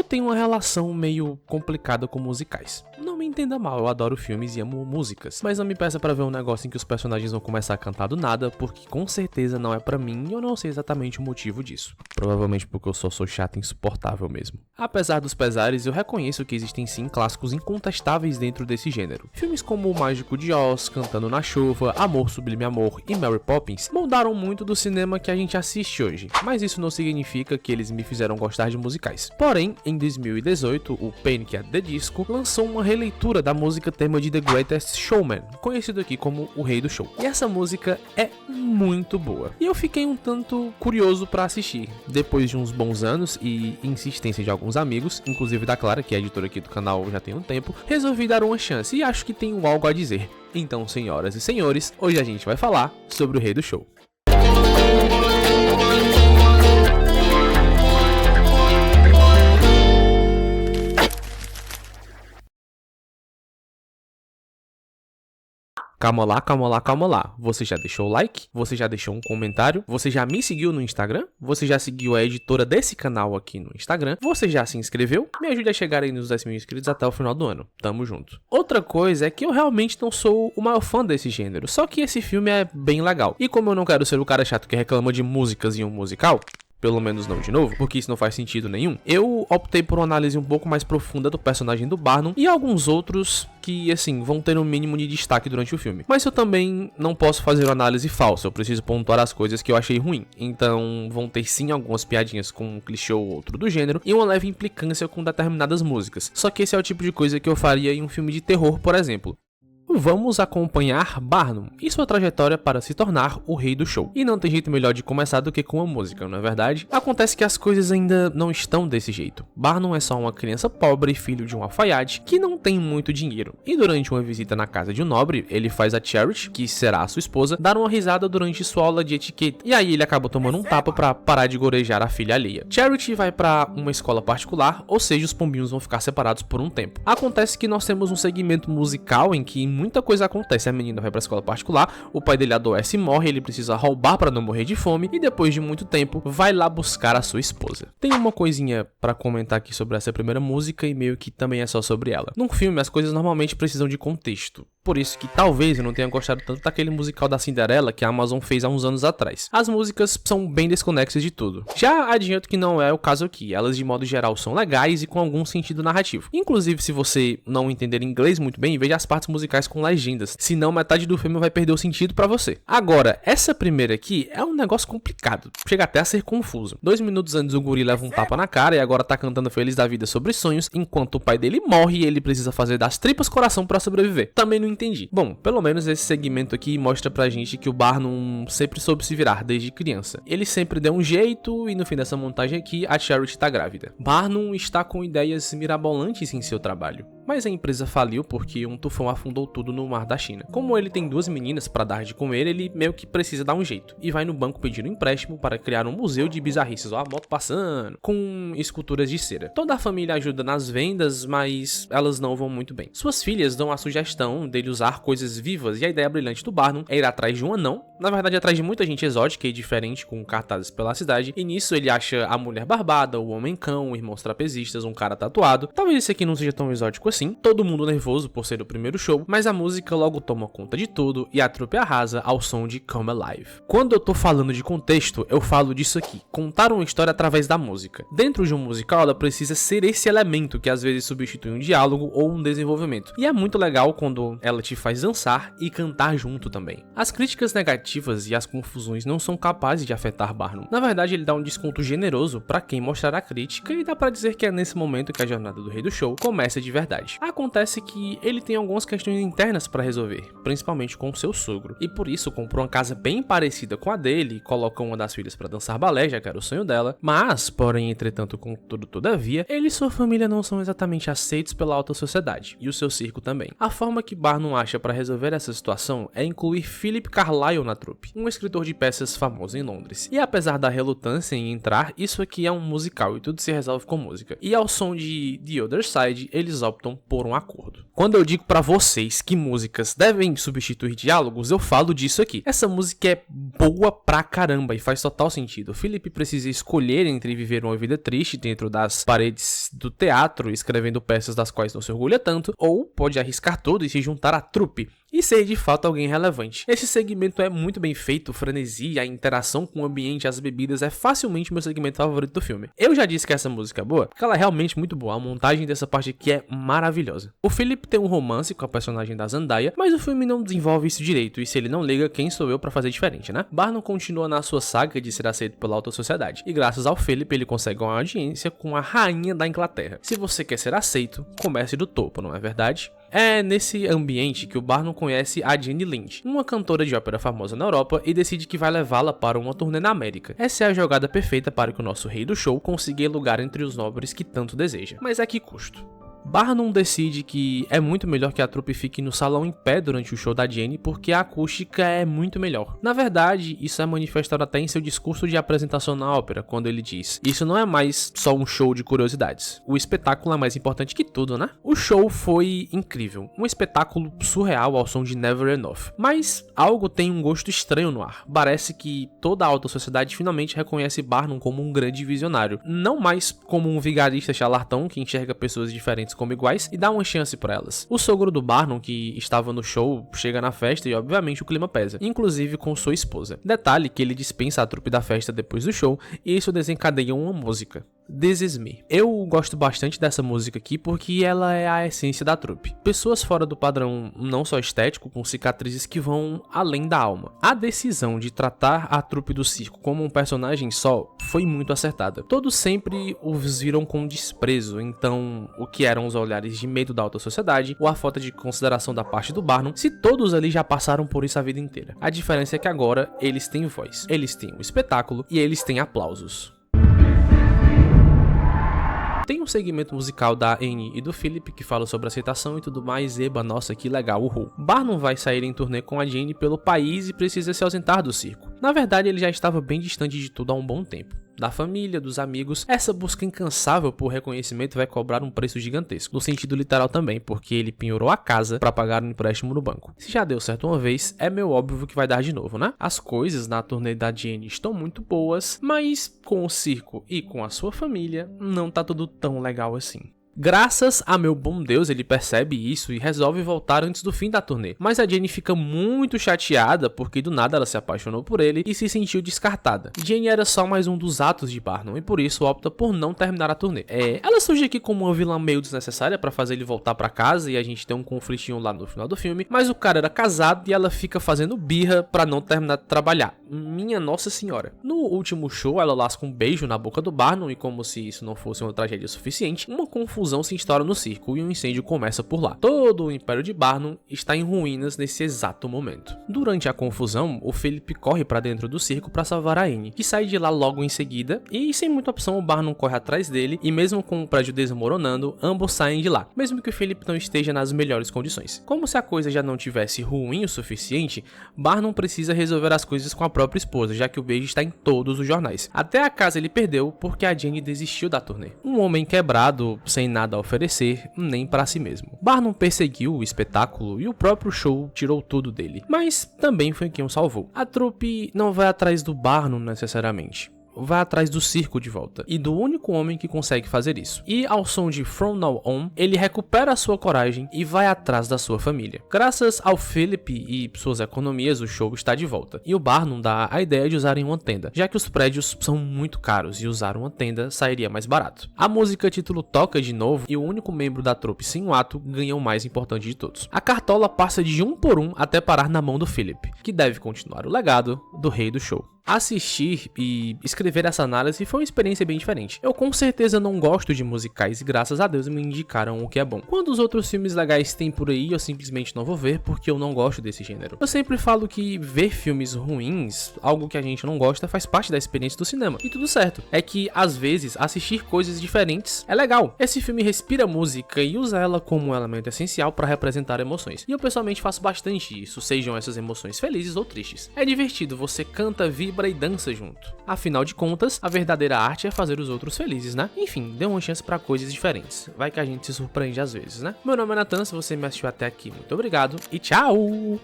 tenho uma relação meio complicada com musicais. Não me entenda mal, eu adoro filmes e amo músicas, mas não me peça pra ver um negócio em que os personagens vão começar a cantar do nada, porque com certeza não é pra mim e eu não sei exatamente o motivo disso. Provavelmente porque eu só sou chato e insuportável mesmo. Apesar dos pesares, eu reconheço que existem sim clássicos incontestáveis dentro desse gênero. Filmes como O Mágico de Oz, Cantando na Chuva, Amor Sublime Amor e Mary Poppins moldaram muito do cinema que a gente assiste hoje, mas isso não significa que eles me fizeram gostar de musicais. Porém, em 2018, o Panic! At the Disco lançou uma releitura da música tema de The Greatest Showman, conhecido aqui como O Rei do Show. E essa música é muito boa. E eu fiquei um tanto curioso pra assistir. Depois de uns bons anos e insistência de alguns amigos, inclusive da Clara, que é a editora aqui do canal já tem um tempo, resolvi dar uma chance e acho que tenho algo a dizer. Então, senhoras e senhores, hoje a gente vai falar sobre O Rei do Show. Calma lá, calma lá, calma lá. Você já deixou o like? Você já deixou um comentário? Você já me seguiu no Instagram? Você já seguiu a editora desse canal aqui no Instagram? Você já se inscreveu? Me ajude a chegar aí nos 10 mil inscritos até o final do ano. Tamo junto. Outra coisa é que eu realmente não sou o maior fã desse gênero, só que esse filme é bem legal. E como eu não quero ser o cara chato que reclama de músicas em um musical, pelo menos não de novo, porque isso não faz sentido nenhum, eu optei por uma análise um pouco mais profunda do personagem do Barnum e alguns outros que, assim, vão ter um mínimo de destaque durante o filme. Mas eu também não posso fazer uma análise falsa, eu preciso pontuar as coisas que eu achei ruim. Então vão ter sim algumas piadinhas com um clichê ou outro do gênero e uma leve implicância com determinadas músicas. Só que esse é o tipo de coisa que eu faria em um filme de terror, por exemplo. Vamos acompanhar Barnum e sua trajetória para se tornar o rei do show. E não tem jeito melhor de começar do que com a música, não é verdade? Acontece que as coisas ainda não estão desse jeito. Barnum é só uma criança pobre, filho de um alfaiate, que não tem muito dinheiro. E durante uma visita na casa de um nobre, ele faz a Charity, que será a sua esposa, dar uma risada durante sua aula de etiqueta. E aí ele acaba tomando um tapa para parar de gorejar a filha alheia. Charity vai para uma escola particular, ou seja, os pombinhos vão ficar separados por um tempo. Acontece que nós temos um segmento musical em que muita coisa acontece. A menina vai pra escola particular, o pai dele adoece e morre, ele precisa roubar pra não morrer de fome e depois de muito tempo vai lá buscar a sua esposa. Tem uma coisinha pra comentar aqui sobre essa primeira música e meio que também é só sobre ela. Num filme as coisas normalmente precisam de contexto. Por isso que talvez eu não tenha gostado tanto daquele musical da Cinderela que a Amazon fez há uns anos atrás. As músicas são bem desconexas de tudo. Já adianto que não é o caso aqui, elas de modo geral são legais e com algum sentido narrativo. Inclusive, se você não entender inglês muito bem, veja as partes musicais com legendas, senão metade do filme vai perder o sentido pra você. Agora, essa primeira aqui é um negócio complicado, chega até a ser confuso. 2 minutos antes o guri leva um tapa na cara e agora tá cantando feliz da vida sobre sonhos, enquanto o pai dele morre e ele precisa fazer das tripas coração pra sobreviver. Também não entendi. Bom, pelo menos esse segmento aqui mostra pra gente que o Barnum sempre soube se virar desde criança. Ele sempre deu um jeito e no fim dessa montagem aqui a Charity tá grávida. Barnum está com ideias mirabolantes em seu trabalho, mas a empresa faliu porque um tufão afundou tudo no mar da China. Como ele tem 2 meninas pra dar de comer, ele meio que precisa dar um jeito e vai no banco pedir um empréstimo para criar um museu de bizarrices, ó a moto passando, com esculturas de cera. Toda a família ajuda nas vendas, mas elas não vão muito bem. Suas filhas dão a sugestão dele usar coisas vivas e a ideia brilhante do Barnum é ir atrás de um anão, na verdade atrás de muita gente exótica e diferente com cartazes pela cidade, e nisso ele acha a mulher barbada, o homem cão, irmãos trapezistas, um cara tatuado. Talvez esse aqui não seja tão exótico assim, todo mundo nervoso por ser o primeiro show, mas a música logo toma conta de tudo e a trupe arrasa ao som de Come Alive. Quando eu tô falando de contexto, eu falo disso aqui, contar uma história através da música. Dentro de um musical ela precisa ser esse elemento que às vezes substitui um diálogo ou um desenvolvimento, e é muito legal quando ela te faz dançar e cantar junto também. As críticas negativas e as confusões não são capazes de afetar Barnum. Na verdade, ele dá um desconto generoso pra quem mostrar a crítica e dá pra dizer que é nesse momento que a jornada do rei do show começa de verdade. Acontece que ele tem algumas questões internas pra resolver, principalmente com seu sogro, e por isso comprou uma casa bem parecida com a dele e colocou uma das filhas pra dançar balé, já que era o sonho dela, mas, porém, entretanto, contudo, todavia, ele e sua família não são exatamente aceitos pela alta sociedade, e o seu circo também. A forma que Barnum acha pra resolver essa situação é incluir Philip Carlyle na trupe, um escritor de peças famoso em Londres. E apesar da relutância em entrar, isso aqui é um musical e tudo se resolve com música. E ao som de The Other Side, eles optam por um acordo. Quando eu digo pra vocês que músicas devem substituir diálogos, eu falo disso aqui. Essa música é boa pra caramba e faz total sentido. O Philip precisa escolher entre viver uma vida triste dentro das paredes do teatro, escrevendo peças das quais não se orgulha tanto, ou pode arriscar tudo e se juntar à trupe e ser de fato alguém relevante. Esse segmento é muito bem feito, o frenesi, a interação com o ambiente, as bebidas é facilmente meu segmento favorito do filme. Eu já disse que essa música é boa, porque ela é realmente muito boa, a montagem dessa parte aqui é maravilhosa. O Philip tem um romance com a personagem da Zendaya, mas o filme não desenvolve isso direito, e se ele não liga, quem sou eu pra fazer diferente, né? Barnum continua na sua saga de ser aceito pela alta sociedade, e graças ao Philip ele consegue uma audiência com a rainha da Inglaterra. Se você quer ser aceito, comece do topo, não é verdade? É nesse ambiente que o Barnum conhece a Jane Lynch, uma cantora de ópera famosa na Europa, e decide que vai levá-la para uma turnê na América. Essa é a jogada perfeita para que o nosso rei do show consiga lugar entre os nobres que tanto deseja. Mas a que custo? Barnum decide que é muito melhor que a trupe fique no salão em pé durante o show da Jane porque a acústica é muito melhor. Na verdade, isso é manifestado até em seu discurso de apresentação na ópera, quando ele diz: "Isso não é mais só um show de curiosidades. O espetáculo é mais importante que tudo, né?" O show foi incrível, um espetáculo surreal ao som de Never Enough. Mas algo tem um gosto estranho no ar. Parece que toda a alta sociedade finalmente reconhece Barnum como um grande visionário, não mais como um vigarista charlatão que enxerga pessoas diferentes como iguais e dá uma chance pra elas. O sogro do Barnum, que estava no show, chega na festa e obviamente o clima pesa, inclusive com sua esposa. Detalhe que ele dispensa a trupe da festa depois do show e isso desencadeia uma música. This Is Me. Eu gosto bastante dessa música aqui porque ela é a essência da trupe. Pessoas fora do padrão não só estético, com cicatrizes que vão além da alma. A decisão de tratar a trupe do circo como um personagem só foi muito acertada. Todos sempre os viram com desprezo, então o que eram os olhares de medo da alta sociedade ou a falta de consideração da parte do Barnum, se todos ali já passaram por isso a vida inteira. A diferença é que agora eles têm voz, eles têm um espetáculo e eles têm aplausos. Tem um segmento musical da Annie e do Philip que fala sobre aceitação e tudo mais. Eba, nossa, que legal, uhul. Barnum vai sair em turnê com a Jane pelo país e precisa se ausentar do circo. Na verdade, ele já estava bem distante de tudo há um bom tempo. Da família, dos amigos, essa busca incansável por reconhecimento vai cobrar um preço gigantesco, no sentido literal também, porque ele penhorou a casa para pagar um empréstimo no banco. Se já deu certo uma vez, é meio óbvio que vai dar de novo, né? As coisas na turnê da Jane estão muito boas, mas com o circo e com a sua família, não tá tudo tão legal assim. Graças a meu bom Deus, ele percebe isso e resolve voltar antes do fim da turnê. Mas a Jane fica muito chateada porque do nada ela se apaixonou por ele e se sentiu descartada. Jane era só mais um dos atos de Barnum e por isso opta por não terminar a turnê. Ela surge aqui como uma vilã meio desnecessária pra fazer ele voltar pra casa e a gente tem um conflitinho lá no final do filme, mas o cara era casado e ela fica fazendo birra pra não terminar de trabalhar. Minha nossa senhora. No último show, ela lasca um beijo na boca do Barnum e como se isso não fosse uma tragédia suficiente, uma confusão se instaura no circo e um incêndio começa por lá. Todo o império de Barnum está em ruínas nesse exato momento. Durante a confusão, o Philip corre para dentro do circo para salvar a Annie, que sai de lá logo em seguida e sem muita opção o Barnum corre atrás dele e mesmo com o prédio desmoronando, ambos saem de lá, mesmo que o Philip não esteja nas melhores condições. Como se a coisa já não tivesse ruim o suficiente, Barnum precisa resolver as coisas com a própria esposa, já que o beijo está em todos os jornais. Até a casa ele perdeu porque a Jane desistiu da turnê. Um homem quebrado, sem nada a oferecer, nem para si mesmo. Barnum perseguiu o espetáculo e o próprio show tirou tudo dele, mas também foi quem o salvou. A trupe não vai atrás do Barnum necessariamente. Vai atrás do circo de volta, e do único homem que consegue fazer isso. E ao som de From Now On, ele recupera a sua coragem e vai atrás da sua família. Graças ao Philip e suas economias, o show está de volta. E o Barnum dá a ideia de usarem uma tenda, já que os prédios são muito caros e usar uma tenda sairia mais barato. A música título toca de novo e o único membro da trupe sem o ato ganha o mais importante de todos. A cartola passa de um por um até parar na mão do Philip, que deve continuar o legado do rei do show. Assistir e escrever essa análise foi uma experiência bem diferente. Eu com certeza não gosto de musicais e graças a Deus me indicaram o que é bom. Quando os outros filmes legais tem por aí, eu simplesmente não vou ver porque eu não gosto desse gênero. Eu sempre falo que ver filmes ruins, algo que a gente não gosta, faz parte da experiência do cinema. E tudo certo. É que, às vezes, assistir coisas diferentes é legal. Esse filme respira música e usa ela como um elemento essencial para representar emoções. E eu pessoalmente faço bastante isso, sejam essas emoções felizes ou tristes. É divertido, você canta, vibra vibra e dança junto. Afinal de contas, a verdadeira arte é fazer os outros felizes, né? Enfim, dê uma chance pra coisas diferentes. Vai que a gente se surpreende às vezes, né? Meu nome é Nathan, se você me assistiu até aqui, muito obrigado e tchau!